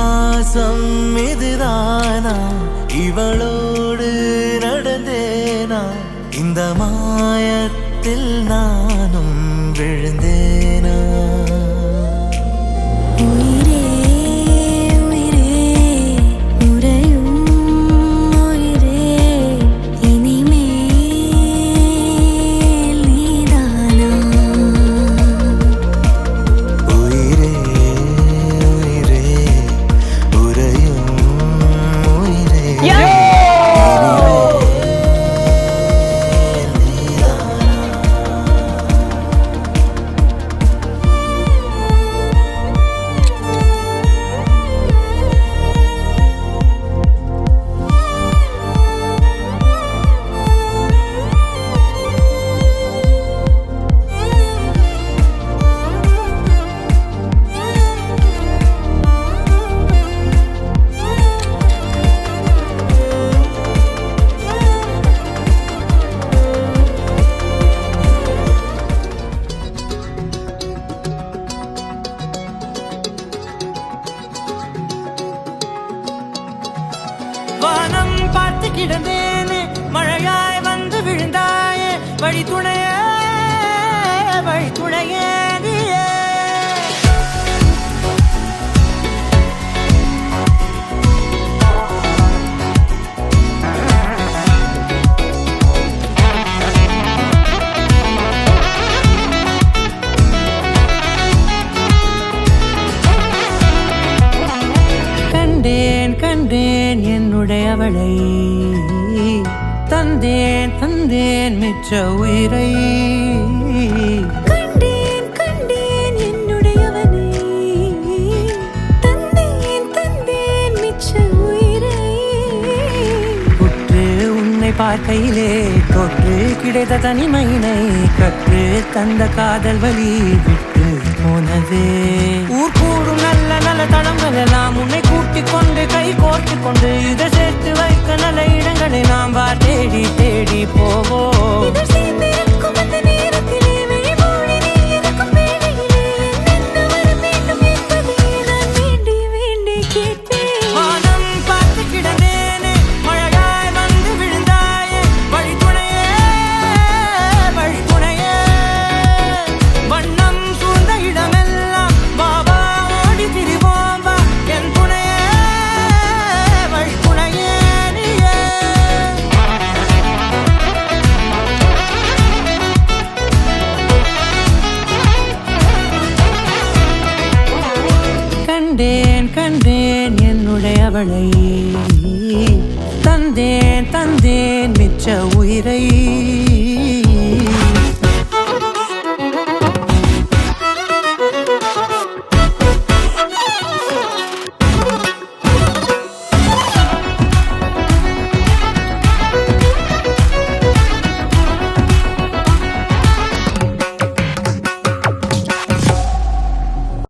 இதிகாசம் இதுதானா இவளோடு நடந்தேனா இந்த மாயத்தில் நானும் விழுந்தேனா வானம் பார்த்து கிடந்தேனே மழையாய் வந்து விழுந்தாயே வழி துணையே நீயே கண்டேன் என்னுடையவளை தந்தேன் மிச்ச உயிரை கண்டேன் என்னுடையவனை தந்தேன் மிச்ச உயிரை உற்று உன்னை பார்க்கையிலே தொற்று கிடைத்த தனிமையினை கற்று தந்த காதல் வழி விட்டு போனதே ஊர் கூடும் நல்ல நல்ல தளங்கள் எல்லாம் உன்னை கூட்டிக் கொண்டு கை கோர்த்து கொண்டு இதை சேர்த்து வைக்க நல்ல இடங்களை நாம் தேடி தேடி போவோம் கண்டேன் என்னுடையவளை தந்தேன் மிச்ச உயிரை